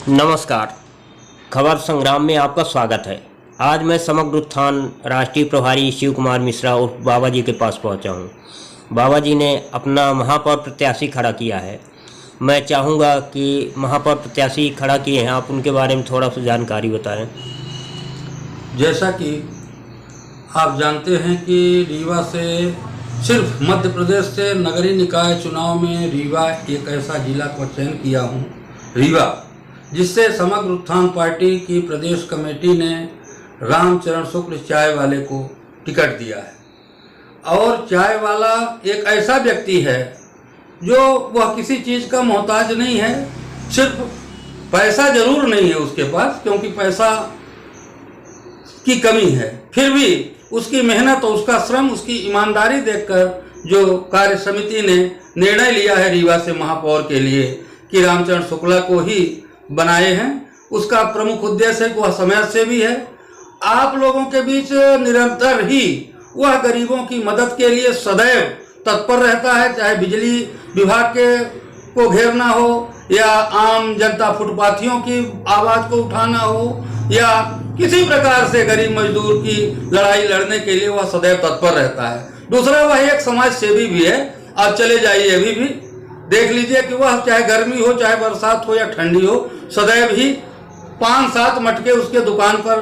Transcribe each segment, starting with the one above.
नमस्कार। खबर संग्राम में आपका स्वागत है। आज मैं समग्र उत्थान राष्ट्रीय प्रभारी शिव कुमार मिश्रा और बाबा जी के पास पहुंचा हूं। बाबा जी ने अपना महापौर प्रत्याशी खड़ा किया है। मैं चाहूँगा कि महापौर प्रत्याशी खड़ा किए हैं, आप उनके बारे में थोड़ा सा जानकारी बताएं। जैसा कि आप जानते हैं कि रीवा से सिर्फ मध्य प्रदेश से नगरीय निकाय चुनाव में रीवा एक ऐसा जिला का चयन किया हूँ, रीवा, जिससे समग्र उत्थान पार्टी की प्रदेश कमेटी ने रामचरण शुक्ल चाय वाले को टिकट दिया है। और चाय वाला एक ऐसा व्यक्ति है जो वह किसी चीज़ का मोहताज नहीं है। सिर्फ पैसा जरूर नहीं है उसके पास, क्योंकि पैसा की कमी है, फिर भी उसकी मेहनत और उसका श्रम, उसकी ईमानदारी देखकर जो कार्य समिति ने निर्णय लिया है रीवा से महापौर के लिए कि रामचरण शुक्ला को ही बनाए हैं, उसका प्रमुख उद्देश्य है कि वह समय से भी है, आप लोगों के बीच निरंतर ही वह गरीबों की मदद के लिए सदैव तत्पर रहता है। चाहे बिजली विभाग के को घेरना हो या आम जनता फुटपाथियों की आवाज को उठाना हो या किसी प्रकार से गरीब मजदूर की लड़ाई लड़ने के लिए वह सदैव तत्पर रहता है। दूसरा, वह एक समाज सेवी भी है। आप चले जाइए, अभी भी देख लीजिए कि वह चाहे गर्मी हो, चाहे बरसात हो या ठंडी हो, सदैव ही 5-7 मटके उसके दुकान पर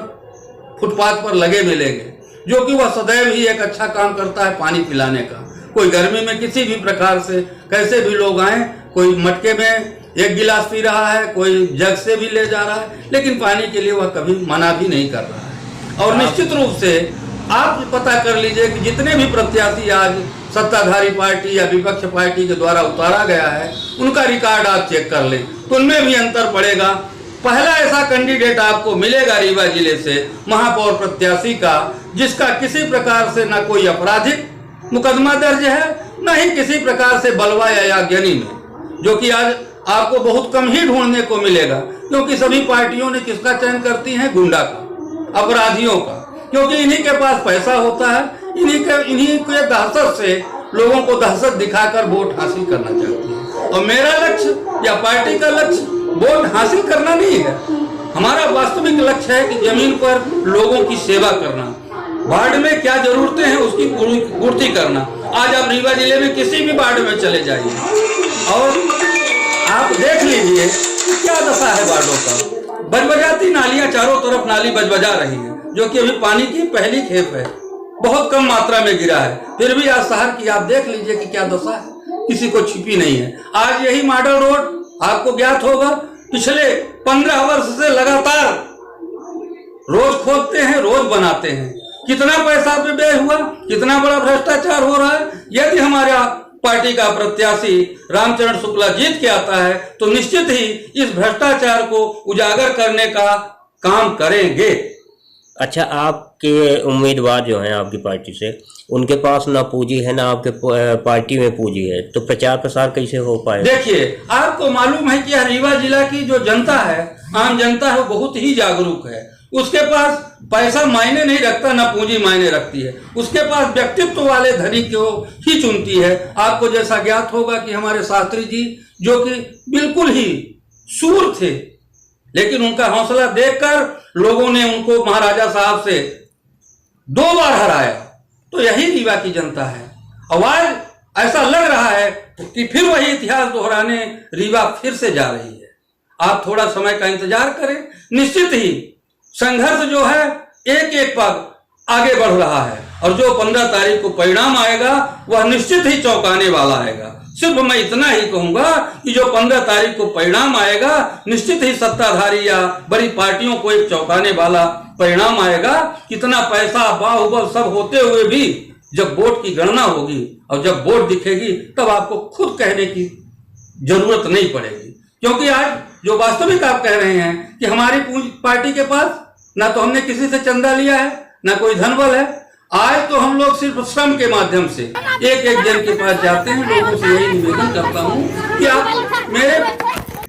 फुटपाथ पर लगे मिलेंगे, जो कि वह सदैव ही एक अच्छा काम करता है पानी पिलाने का। कोई गर्मी में किसी भी प्रकार से कैसे भी लोग आए, कोई मटके में 1 गिलास पी रहा है, कोई जग से भी ले जा रहा है, लेकिन पानी के लिए वह कभी मना भी नहीं कर रहा है। और निश्चित रूप से आप पता कर लीजिए कि जितने भी प्रत्याशी आज सत्ताधारी पार्टी या विपक्ष पार्टी के द्वारा उतारा गया है, उनका रिकॉर्ड आप चेक कर लें तो उनमें भी अंतर पड़ेगा। पहला ऐसा कैंडिडेट आपको मिलेगा रीवा जिले से महापौर प्रत्याशी का, जिसका किसी प्रकार से न कोई आपराधिक मुकदमा दर्ज है, न ही किसी प्रकार से बलवा या अज्ञानी में, जो कि आज आपको बहुत कम ही ढूंढने को मिलेगा, क्योंकि सभी पार्टियों ने किसका चयन करती हैं? गुंडा का, अपराधियों का, क्योंकि इन्हीं के पास पैसा होता है, इन्हीं के दहशत से लोगों को दहशत दिखाकर वोट हासिल करना चाहती है। और मेरा लक्ष्य या पार्टी का लक्ष्य वोट हासिल करना नहीं है। हमारा वास्तविक लक्ष्य है कि जमीन पर लोगों की सेवा करना, वार्ड में क्या जरूरतें हैं उसकी पूर्ति करना। आज आप रीवा जिले में किसी भी वार्ड में चले जाइए और आप देख लीजिए कि क्या दशा है वार्डों का। बजबजाती नालियां, चारों तरफ नाली बजबजा रही है, जो कि अभी पानी की पहली खेप है, बहुत कम मात्रा में गिरा है। फिर भी आज शहर की आप देख लीजिए कि क्या दशा है, किसी को छिपी नहीं है। आज यही मॉडल रोड आपको ज्ञात होगा, पिछले 15 वर्ष से लगातार रोज खोदते हैं, रोज बनाते हैं। कितना पैसा पे व्यय हुआ, कितना बड़ा भ्रष्टाचार हो रहा है। यदि हमारा पार्टी का प्रत्याशी रामचरण शुक्ला जीत के आता है तो निश्चित ही इस भ्रष्टाचार को उजागर करने का काम करेंगे। अच्छा, आपके उम्मीदवार जो हैं आपकी पार्टी से, उनके पास ना पूंजी है ना आपके पार्टी में पूंजी है, तो प्रचार प्रसार कैसे हो पाए? देखिए, आपको मालूम है कि रीवा जिला की जो जनता है, आम जनता है, वो बहुत ही जागरूक है। उसके पास पैसा मायने नहीं रखता, ना पूंजी मायने रखती है। उसके पास व्यक्तित्व वाले धनी को ही चुनती है। आपको जैसा ज्ञात होगा कि हमारे शास्त्री जी, जो कि बिल्कुल ही शूर थे, लेकिन उनका हौसला देखकर लोगों ने उनको महाराजा साहब से 2 बार हराया। तो यही रीवा की जनता है। आवाज ऐसा लग रहा है कि फिर वही इतिहास दोहराने रीवा फिर से जा रही है। आप थोड़ा समय का इंतजार करें, निश्चित ही संघर्ष जो है एक एक पग आगे बढ़ रहा है, और जो 15 तारीख को परिणाम आएगा वह निश्चित ही चौंकाने वाला आएगा। सिर्फ मैं इतना ही कहूंगा कि जो 15 तारीख को परिणाम आएगा, निश्चित ही सत्ताधारी या बड़ी पार्टियों को एक चौंकाने वाला परिणाम आएगा। कितना पैसा, बाहुबल सब होते हुए भी जब वोट की गणना होगी और जब वोट दिखेगी, तब आपको खुद कहने की जरूरत नहीं पड़ेगी। क्योंकि आज जो वास्तविक आप कह रहे हैं कि हमारी पार्टी के पास ना तो हमने किसी से चंदा लिया है, ना कोई धनबल है। आज तो हम लोग सिर्फ श्रम के माध्यम से एक एक जन के पास जाते हैं। लोगों से यही निवेदन करता हूं कि आप मेरे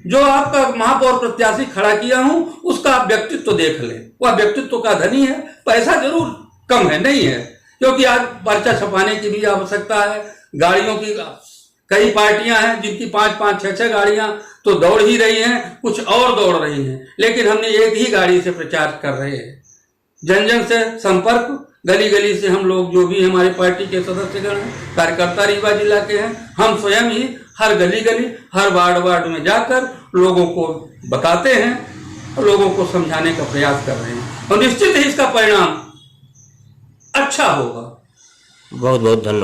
जो आपका महापौर प्रत्याशी खड़ा किया हूं, उसका आप व्यक्तित्व देख लें। वह व्यक्तित्व का धनी है, पैसा जरूर कम है, नहीं है, क्योंकि आज पर्चा छपाने की भी आवश्यकता है, गाड़ियों की कई पार्टियां हैं जिनकी 5-5, 6-6 गाड़ियां तो दौड़ ही रही हैं, कुछ और दौड़ रही हैं, लेकिन हमने एक ही गाड़ी से प्रचार कर रहे हैं। जन जन से संपर्क, गली गली से हम लोग जो भी हमारे पार्टी के सदस्यगण हैं, कार्यकर्ता रीवा जिला के हैं, हम स्वयं ही हर गली गली, हर वार्ड में जाकर लोगों को बताते हैं और लोगों को समझाने का प्रयास कर रहे हैं, और निश्चित ही इसका परिणाम अच्छा होगा। बहुत बहुत धन्यवाद।